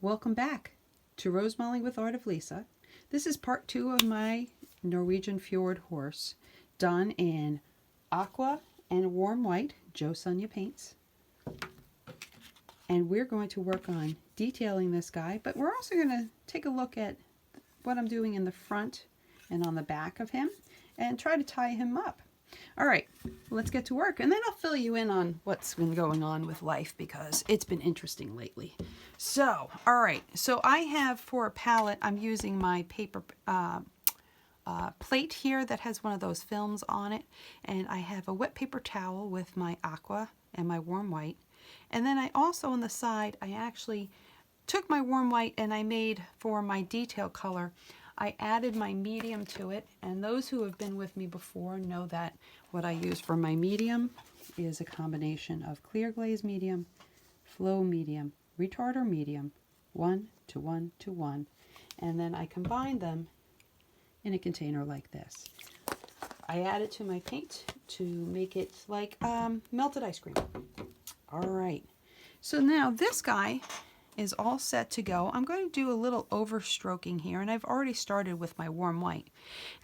Welcome back to Rosemaling with Art of Lise. This is part 2 of my Norwegian Fjord horse, done in Aqua and warm white, Jo Sonja paints. And we're going to work on detailing this guy, but we're also going to take a look at what I'm doing in the front and on the back of him and try to tie him up. All right, let's get to work, and then I'll fill you in on what's been going on with life because it's been interesting lately. So, all right, so I have for a palette, I'm using my paper plate here that has one of those films on it, and I have a wet paper towel with my Aqua and my warm white. And then I also on the side, I actually took my warm white and I made for my detail color, I added my medium to it, and those who have been with me before know that what I use for my medium is a combination of clear glaze medium, flow medium, retarder medium, 1 to 1 to 1, and then I combine them in a container like this. I add it to my paint to make it like melted ice cream. All right, so now this guy is all set to go. I'm going to do a little overstroking here, and I've already started with my warm white.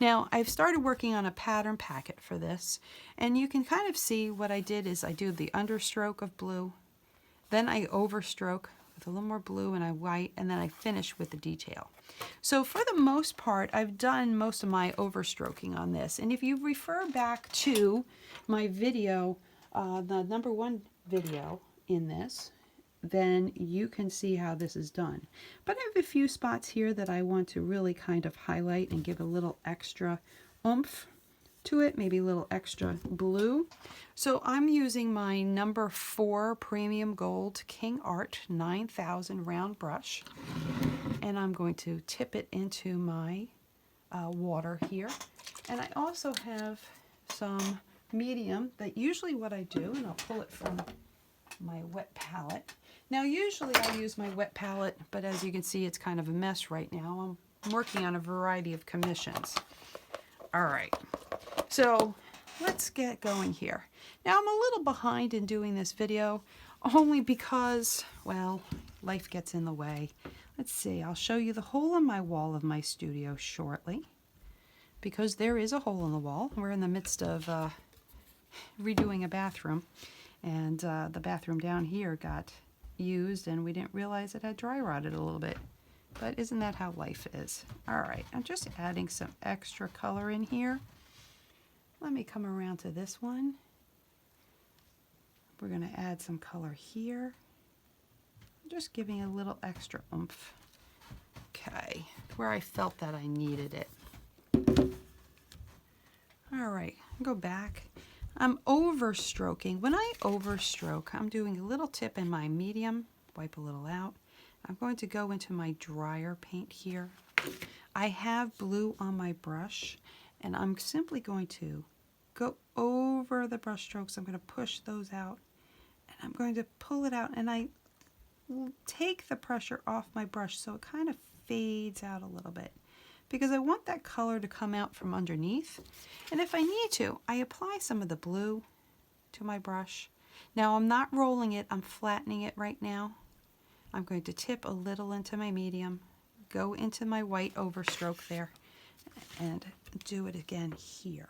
Now I've started working on a pattern packet for this, and you can kind of see what I did is I do the understroke of blue, then I overstroke with a little more blue and a white, and then I finish with the detail. So for the most part, I've done most of my overstroking on this, and if you refer back to my video, the #1 video in this, then you can see how this is done. But I have a few spots here that I want to really kind of highlight and give a little extra oomph to it, maybe a little extra blue. So I'm using my #4 Premium Gold Kingart 9000 round brush, and I'm going to tip it into my water here. And I also have some medium that usually what I do, and I'll pull it from my wet palette. Now usually I use my wet palette, but as you can see it's kind of a mess right now. I'm working on a variety of commissions. All right, so let's get going here. Now I'm a little behind in doing this video only because, well, life gets in the way. Let's see, I'll show you the hole in my wall of my studio shortly, because there is a hole in the wall. We're in the midst of redoing a bathroom, and the bathroom down here got used and we didn't realize it had dry rotted a little bit. But isn't that how life is? All right, I'm just adding some extra color in here. Let me come around to this one. We're going to add some color here. Just giving a little extra oomph. Okay, where I felt that I needed it. All right, go back. I'm overstroking. When I overstroke, I'm doing a little tip in my medium, wipe a little out. I'm going to go into my drier paint here. I have blue on my brush, and I'm simply going to go over the brush strokes. I'm going to push those out, and I'm going to pull it out, and I take the pressure off my brush so it kind of fades out a little bit, because I want that color to come out from underneath. And if I need to, I apply some of the blue to my brush. Now I'm not rolling it, I'm flattening it right now. I'm going to tip a little into my medium, go into my white overstroke there, and do it again here.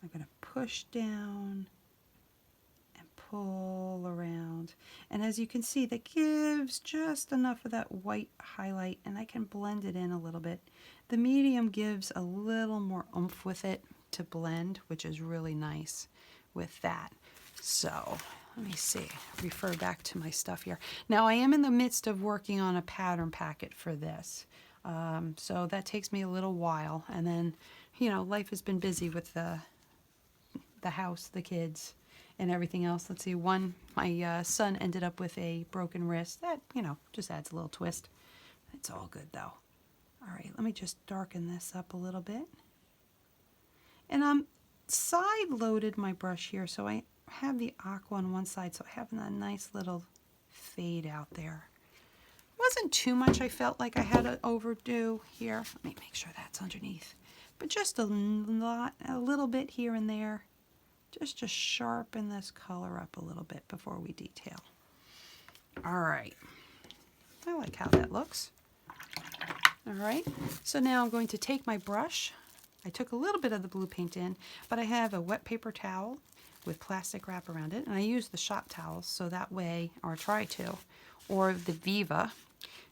I'm going to push down and pull around. And as you can see, that gives just enough of that white highlight, and I can blend it in a little bit. The medium gives a little more oomph with it to blend, which is really nice with that. So let me see, refer back to my stuff here. Now I am in the midst of working on a pattern packet for this. So that takes me a little while. And then, you know, life has been busy with the house, the kids, and everything else. Let's see, my son ended up with a broken wrist. That, you know, just adds a little twist. It's all good though. All right, let me just darken this up a little bit. And I'm side loaded my brush here, so I have the Aqua on one side, so I have a nice little fade out there. Wasn't too much I felt like I had to overdo here. Let me make sure that's underneath. But just a little bit here and there, just to sharpen this color up a little bit before we detail. All right. I like how that looks. All right, so now I'm going to take my brush. I took a little bit of the blue paint in, but I have a wet paper towel with plastic wrap around it, and I use the shop towels so that way, or try to, or the Viva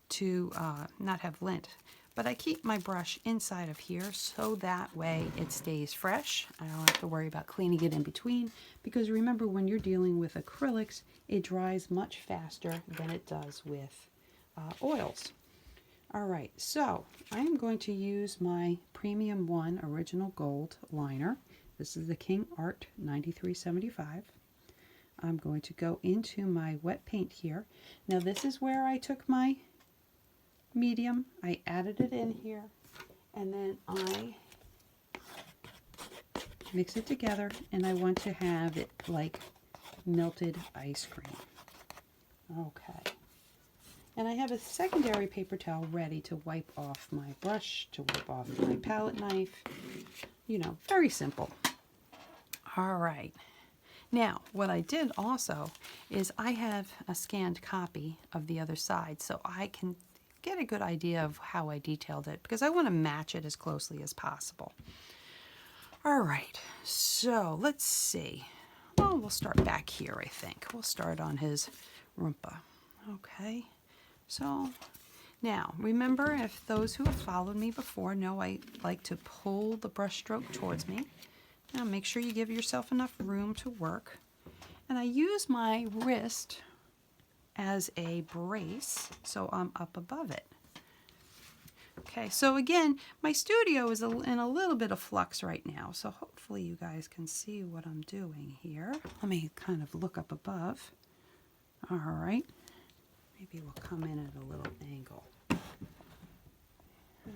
to not have lint. But I keep my brush inside of here so that way it stays fresh. I don't have to worry about cleaning it in between, because remember, when you're dealing with acrylics, it dries much faster than it does with oils. All right, so I am going to use my Premium 1 Original Gold liner. This is the Kingart 9375. I'm going to go into my wet paint here. Now this is where I took my medium, I added it in here, and then I mix it together, and I want to have it like melted ice cream. Okay. And I have a secondary paper towel ready to wipe off my brush, to wipe off my palette knife. You know, very simple. All right. Now, what I did also is I have a scanned copy of the other side, so I can get a good idea of how I detailed it, because I want to match it as closely as possible. All right, so let's see. Well, we'll start back here, I think. We'll start on his rumpa. Okay, so now remember, if those who have followed me before know I like to pull the brush stroke towards me. Now make sure you give yourself enough room to work. And I use my wrist as a brace, so I'm up above it. Okay, so again, my studio is in a little bit of flux right now, so hopefully you guys can see what I'm doing here. Let me kind of look up above. All right, maybe we'll come in at a little angle.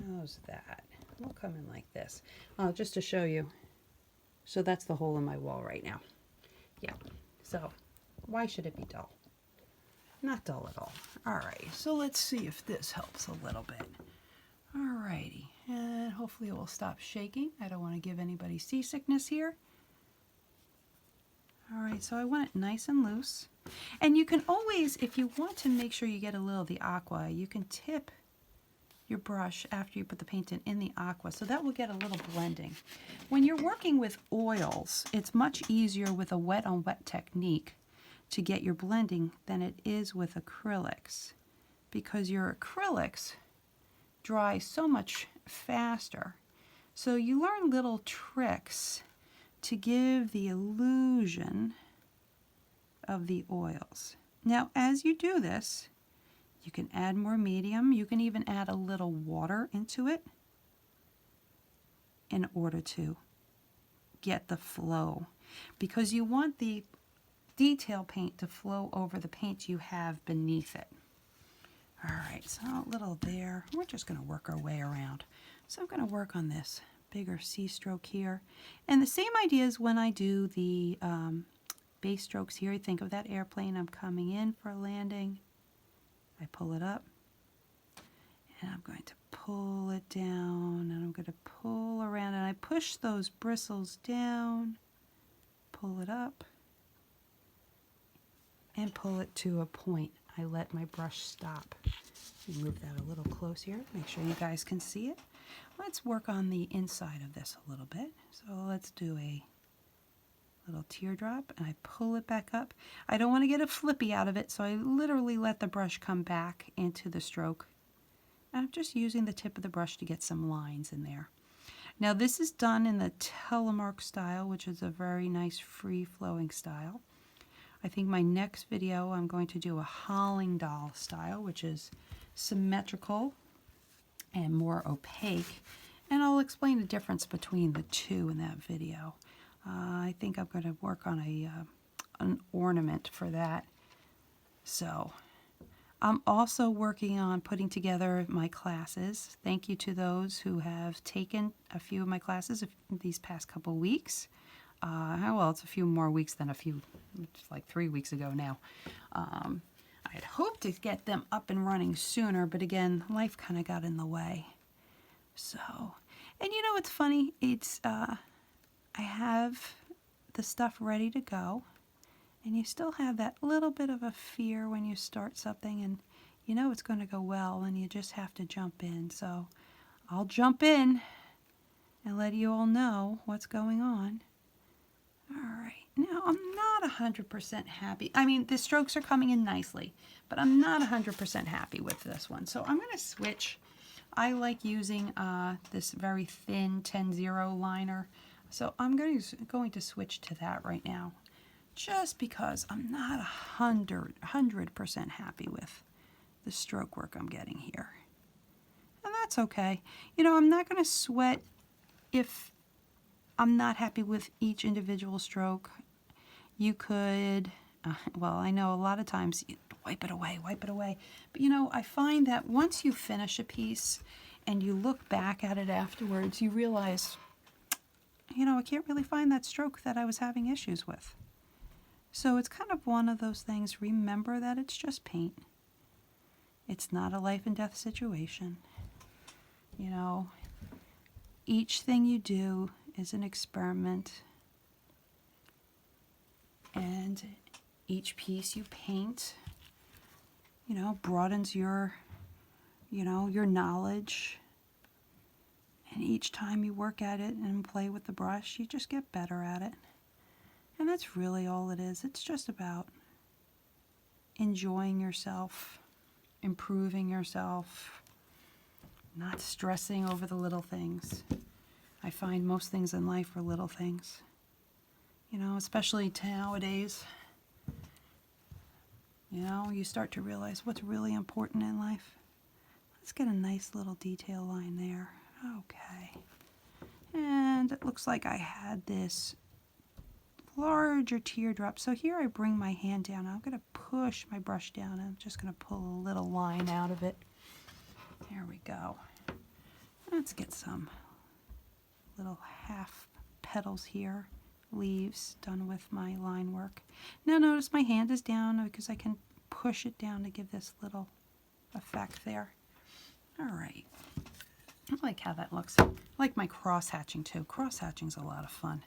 How's that? We'll come in like this, just to show you. So that's the hole in my wall right now. Yeah, so why should it be dull? Not dull at all. All right, so let's see if this helps a little bit. All righty, and hopefully it will stop shaking. I don't want to give anybody seasickness here. All right, so I want it nice and loose. And you can always, if you want to make sure you get a little of the aqua, you can tip your brush after you put the paint in the aqua, so that will get a little blending. When you're working with oils, it's much easier with a wet on wet technique to get your blending than it is with acrylics, because your acrylics dry so much faster. So you learn little tricks to give the illusion of the oils. Now, as you do this, you can add more medium. You can even add a little water into it in order to get the flow, because you want the detail paint to flow over the paint you have beneath it. All right, so a little there. We're just going to work our way around. So I'm going to work on this bigger C stroke here. And the same idea as when I do the base strokes here. Think of that airplane. I'm coming in for a landing. I pull it up, and I'm going to pull it down, and I'm going to pull around, and I push those bristles down, pull it up, and pull it to a point. I let my brush stop. Move that a little close here, make sure you guys can see it. Let's work on the inside of this a little bit. So let's do a little teardrop, and I pull it back up. I don't want to get a flippy out of it, so I literally let the brush come back into the stroke. I'm just using the tip of the brush to get some lines in there. Now this is done in the Telemark style, which is a very nice free-flowing style. I think my next video I'm going to do a Hollingdal style, which is symmetrical and more opaque, and I'll explain the difference between the two in that video. I think I'm going to work on an ornament for that. So I'm also working on putting together my classes. Thank you to those who have taken a few of my classes these past couple weeks. Well, it's a few more weeks than it's like 3 weeks ago now. I had hoped to get them up and running sooner, but again, life kind of got in the way. So, and you know what's funny? It's, I have the stuff ready to go, and you still have that little bit of a fear when you start something and you know it's going to go well, and you just have to jump in. So I'll jump in and let you all know what's going on. All right, now I'm not 100% happy. I mean, the strokes are coming in nicely, but I'm not 100% happy with this one. So I'm going to switch. I like using this very thin 10-0 liner. So I'm going to switch to that right now, just because I'm not 100% happy with the stroke work I'm getting here. And that's okay. You know, I'm not going to sweat if I'm not happy with each individual stroke. You could, well, I know a lot of times you wipe it away. But you know, I find that once you finish a piece and you look back at it afterwards, you realize, you know, I can't really find that stroke that I was having issues with. So it's kind of one of those things. Remember that it's just paint. It's not a life and death situation. You know, each thing you do is an experiment, and each piece you paint, you know, broadens your, you know, your knowledge. And each time you work at it and play with the brush, you just get better at it. And that's really all it is. It's just about enjoying yourself, improving yourself, not stressing over the little things. I find most things in life are little things. You know, especially nowadays. You know, you start to realize what's really important in life. Let's get a nice little detail line there. Okay. And it looks like I had this larger teardrop. So here I bring my hand down. I'm going to push my brush down. And I'm just going to pull a little line out of it. There we go. Let's get some little half petals here, leaves done with my line work. Now notice my hand is down because I can push it down to give this little effect there. All right. I like how that looks. I like my cross hatching too. Cross hatching's a lot of fun.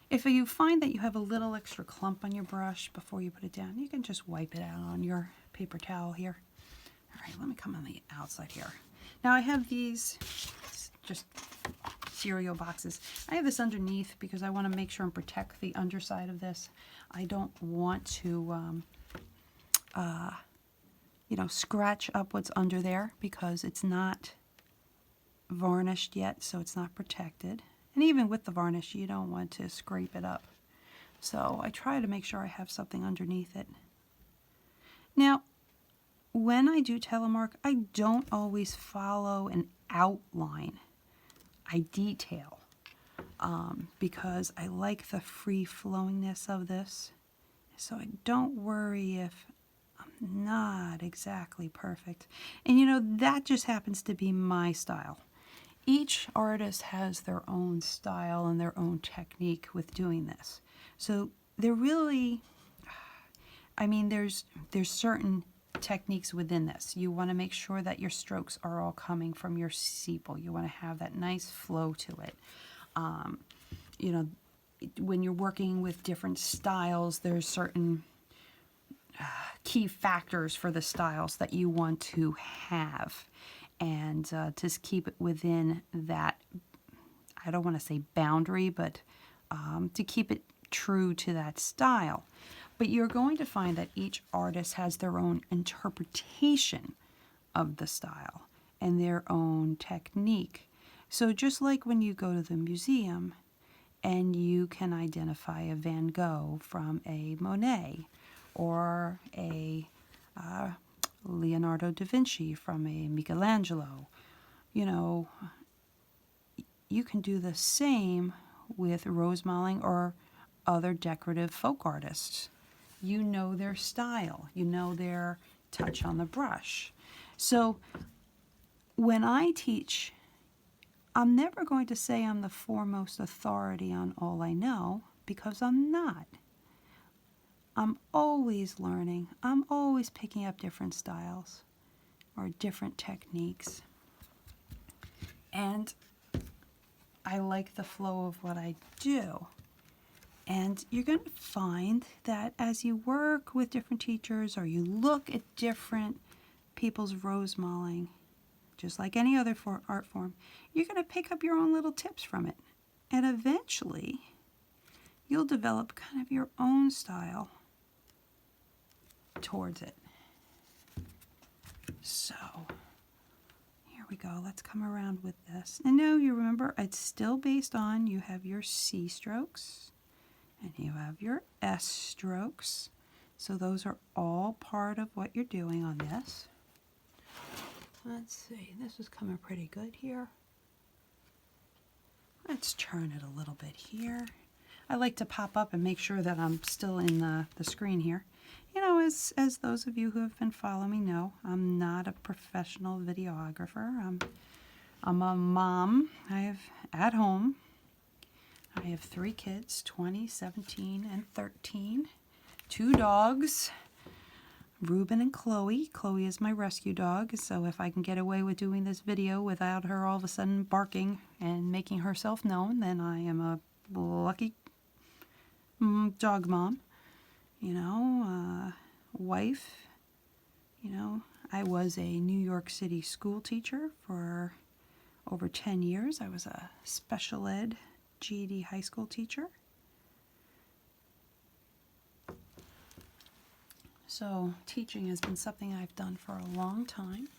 If you find that you have a little extra clump on your brush before you put it down, you can just wipe it out on your paper towel here. All right, let me come on the outside here. Now I have these just cereal boxes. I have this underneath because I want to make sure and protect the underside of this. I don't want to, you know, scratch up what's under there because it's not varnished yet, so it's not protected. And even with the varnish, you don't want to scrape it up. So I try to make sure I have something underneath it. Now, when I do Telemark, I don't always follow an outline. I detail because I like the free-flowingness of this. So I don't worry if I'm not exactly perfect. And you know, that just happens to be my style. Each artist has their own style and their own technique with doing this. So they're really, I mean, there's certain techniques within this. You want to make sure that your strokes are all coming from your sepal. You want to have that nice flow to it. You know, when you're working with different styles, there's certain key factors for the styles that you want to have. And to keep it within that, I don't want to say boundary, but to keep it true to that style. But you're going to find that each artist has their own interpretation of the style and their own technique. So just like when you go to the museum and you can identify a Van Gogh from a Monet or a Leonardo da Vinci from a Michelangelo, you know, you can do the same with Rosemaling or other decorative folk artists. You know their style, you know their touch on the brush. So when I teach, I'm never going to say I'm the foremost authority on all I know, because I'm not. I'm always learning. I'm always picking up different styles or different techniques. And I like the flow of what I do. And you're going to find that as you work with different teachers or you look at different people's rosemalling, just like any other art form, you're going to pick up your own little tips from it. And eventually, you'll develop kind of your own style towards it. So, here we go. Let's come around with this. And now you remember, it's still based on, you have your C strokes and you have your S strokes. So those are all part of what you're doing on this. Let's see, this is coming pretty good here. Let's turn it a little bit here. I like to pop up and make sure that I'm still in the screen here. You know, as those of you who have been following me know, I'm not a professional videographer. I'm a mom. At home, I have 3 kids, 20, 17, and 13. 2 dogs, Reuben and Chloe. Chloe is my rescue dog, so if I can get away with doing this video without her all of a sudden barking and making herself known, then I am a lucky dog mom. You know, wife. You know, I was a New York City school teacher for over 10 years. I was a special ed GED high school teacher. So teaching has been something I've done for a long time.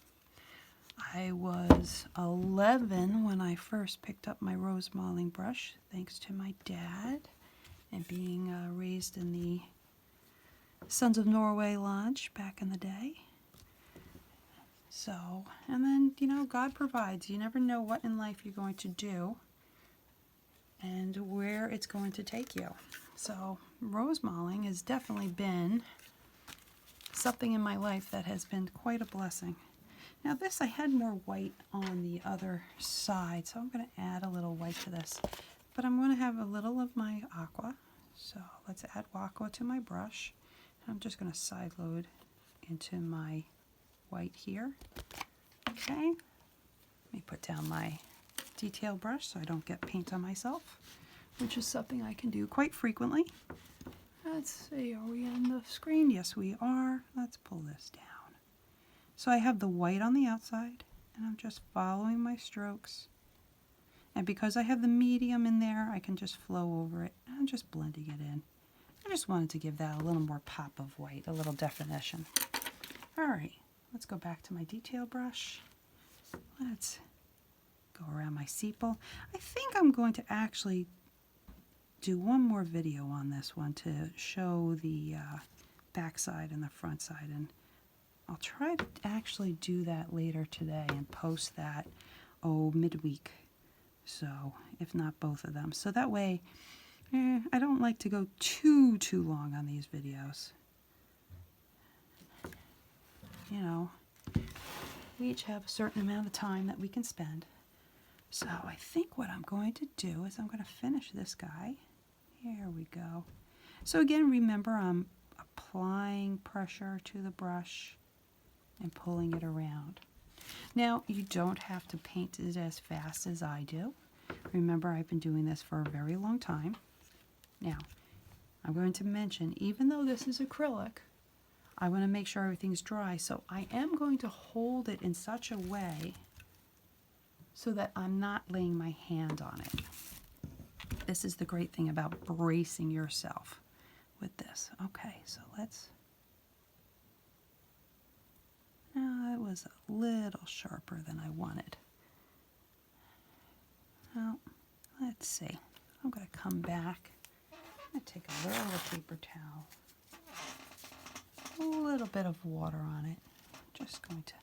I was 11 when I first picked up my rosemalling brush, thanks to my dad, and being raised in the Sons of Norway Lodge back in the day. So, and then, you know, God provides. You never know what in life you're going to do and where it's going to take you. So, rosemalling has definitely been something in my life that has been quite a blessing. Now this, I had more white on the other side, so I'm going to add a little white to this. But I'm going to have a little of my aqua. So let's add aqua to my brush. I'm just going to side load into my white here. Okay. Let me put down my detail brush so I don't get paint on myself, which is something I can do quite frequently. Let's see, are we on the screen? Yes, we are. Let's pull this down. So I have the white on the outside, and I'm just following my strokes. And because I have the medium in there, I can just flow over it. I'm just blending it in. I just wanted to give that a little more pop of white, a little definition. All right, let's go back to my detail brush. Let's go around my sepal. I think I'm going to actually do one more video on this one to show the back side and the front side, and I'll try to actually do that later today and post that midweek, so if not both of them, so that way I don't like to go too long on these videos. You know, we each have a certain amount of time that we can spend. So I think what I'm going to do is I'm going to finish this guy. Here we go. So again, remember, I'm applying pressure to the brush and pulling it around. Now, you don't have to paint it as fast as I do. Remember, I've been doing this for a very long time. Now, I'm going to mention, even though this is acrylic, I want to make sure everything's dry, so I am going to hold it in such a way so that I'm not laying my hand on it. This is the great thing about bracing yourself with this. Okay, so let's... Now, it was a little sharper than I wanted. Well, let's see. I'm going to come back. I'm going to take a little paper towel. A little bit of water on it. I'm just going to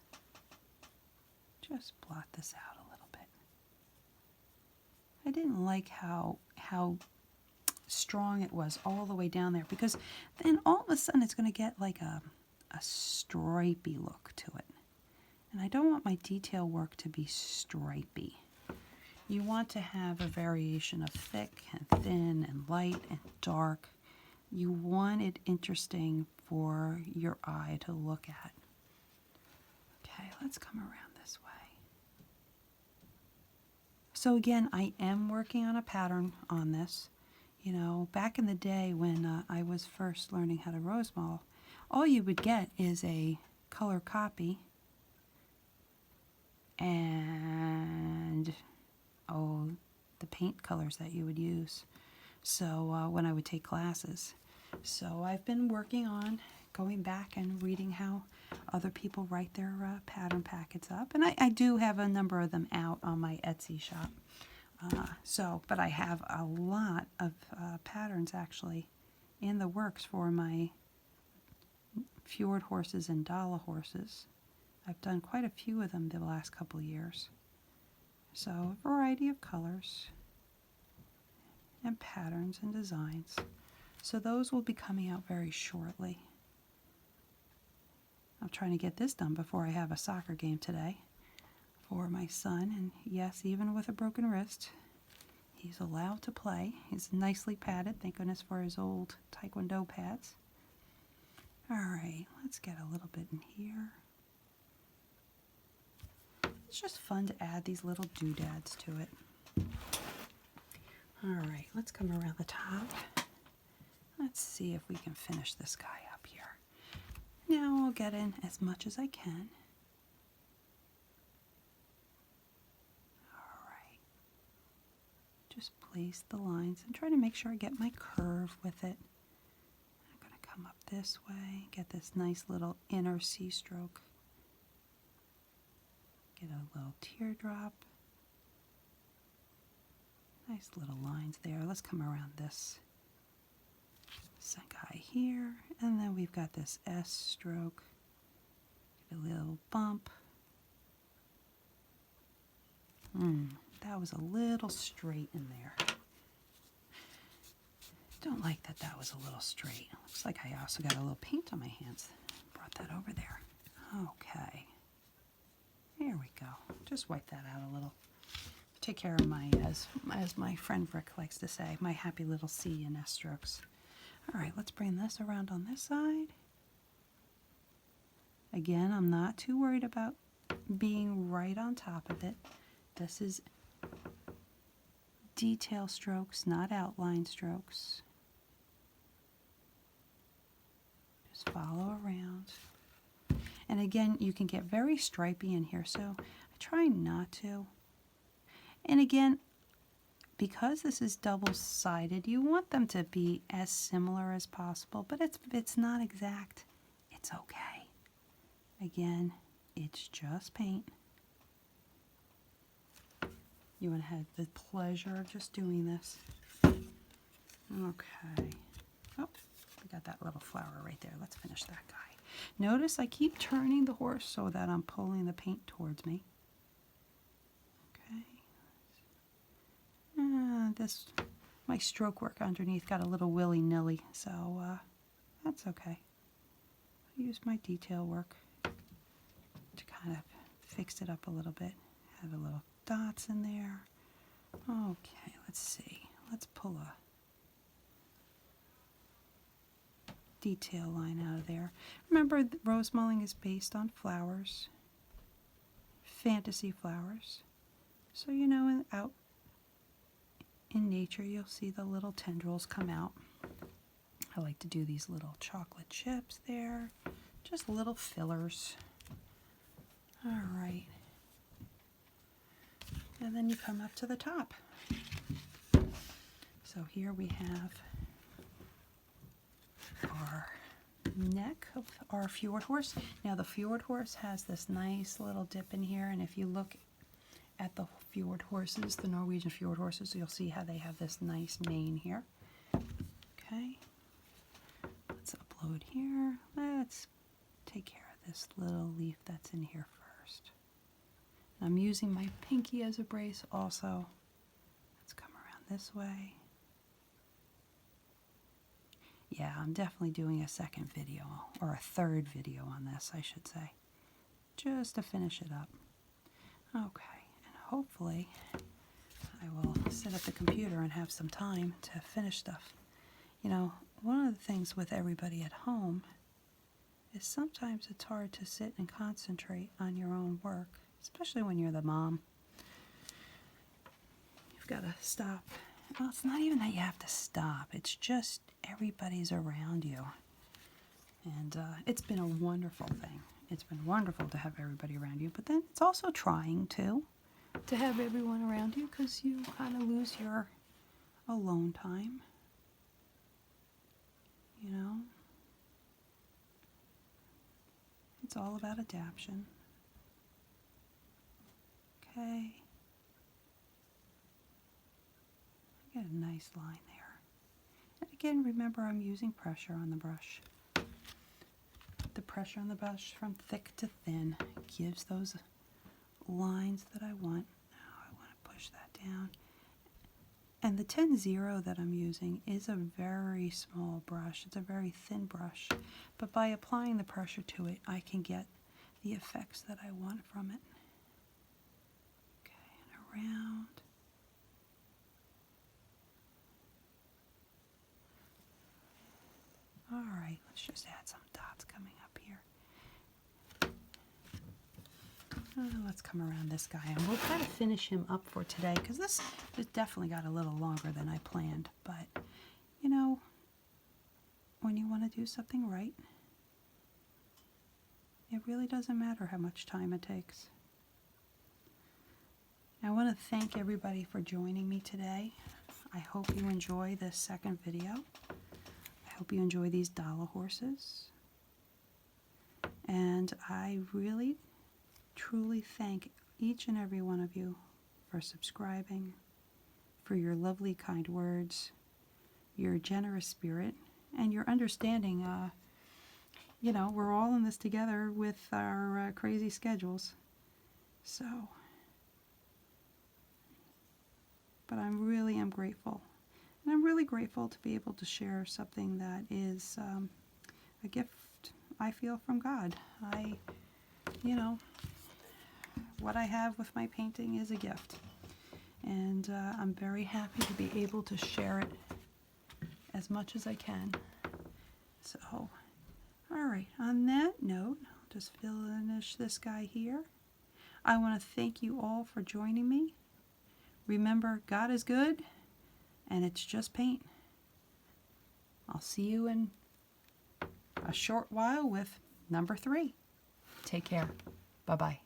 just blot this out a little bit. I didn't like how strong it was all the way down there, because then all of a sudden it's going to get like a stripey look to it. And I don't want my detail work to be stripey. You want to have a variation of thick and thin and light and dark. You want it interesting for your eye to look at. Okay, let's come around this way. So again, I am working on a pattern on this. You know, back in the day when I was first learning how to rosemale, all you would get is a color copy and, oh, the paint colors that you would use. So when I would take classes. So I've been working on going back and reading how other people write their pattern packets up. And I do have a number of them out on my Etsy shop. But I have a lot of patterns actually in the works for my Fjord horses and Dala horses. I've done quite a few of them the last couple of years. So a variety of colors and patterns and designs. So those will be coming out very shortly. I'm trying to get this done before I have a soccer game today for my son. And yes, even with a broken wrist, he's allowed to play. He's nicely padded, thank goodness for his old Taekwondo pads. All right, let's get a little bit in here. It's just fun to add these little doodads to it. All right, let's come around the top. Let's see if we can finish this guy up here. Now I'll get in as much as I can. All right. Just place the lines and try to make sure I get my curve with it. I'm going to come up this way, get this nice little inner C-stroke. Get a little teardrop. Nice little lines there. Let's come around this guy here, and then we've got this S stroke. Get a little bump. That was a little straight in there. Don't like that that was a little straight. Looks like I also got a little paint on my hands. Brought that over there. Okay. There we go. Just wipe that out a little. Take care of my, as my friend Rick likes to say, my happy little C and S strokes. All right, let's bring this around on this side. Again, I'm not too worried about being right on top of it. This is detail strokes, not outline strokes. Just follow around. And again, you can get very stripy in here, so I try not to. And again, because this is double-sided, you want them to be as similar as possible, but if it's not exact, it's okay. Again, it's just paint. You want to have the pleasure of just doing this. Okay. Oh, we got that little flower right there. Let's finish that guy. Notice I keep turning the horse so that I'm pulling the paint towards me. Okay. My stroke work underneath got a little willy-nilly, so that's okay. I use my detail work to kind of fix it up a little bit. Have a little dots in there. Okay, let's see. Let's pull a detail line out of there. Remember, rosemalling is based on flowers, fantasy flowers. So, you know, out in nature, you'll see the little tendrils come out. I like to do these little chocolate chips there, just little fillers. All right. And then you come up to the top. So here we have our neck of our Fjord horse. Now the Fjord horse has this nice little dip in here, and if you look at the Fjord horses, the Norwegian Fjord horses, you'll see how they have this nice mane here. Okay, let's upload here. Let's take care of this little leaf that's in here first. I'm using my pinky as a brace also. Let's come around this way. Yeah, I'm definitely doing a second video, or a third video on this, I should say, just to finish it up. Okay, and hopefully I will sit at the computer and have some time to finish stuff. You know, one of the things with everybody at home is sometimes it's hard to sit and concentrate on your own work, especially when you're the mom. You've got to stop. Well, it's not even that you have to stop. It's just everybody's around you. And it's been a wonderful thing. it's been wonderful to have everybody around you, but then it's also trying to have everyone around you because you kind of lose your alone time, you know. It's all about adaptation. Okay. Get a nice line there. And again, remember I'm using pressure on the brush. The pressure on the brush from thick to thin gives those lines that I want. Now I want to push that down. And the 10-0 that I'm using is a very small brush. It's a very thin brush. But by applying the pressure to it, I can get the effects that I want from it. Okay, and around. All right, let's just add some dots coming up here. Let's come around this guy, and we'll try to finish him up for today, because this definitely got a little longer than I planned. But, you know, when you want to do something right, it really doesn't matter how much time it takes. I want to thank everybody for joining me today. I hope you enjoy this second video. I hope you enjoy these dollar horses. And I really truly thank each and every one of you for subscribing, for your lovely kind words, your generous spirit, and your understanding. You know, we're all in this together with our crazy schedules. So, but I really am grateful. And I'm really grateful to be able to share something that is a gift, I feel, from God. You know, what I have with my painting is a gift. And I'm very happy to be able to share it as much as I can. So, all right, on that note, I'll just finish this guy here. I want to thank you all for joining me. Remember, God is good, and it's just paint. I'll see you in a short while with number 3. Take care. Bye-bye.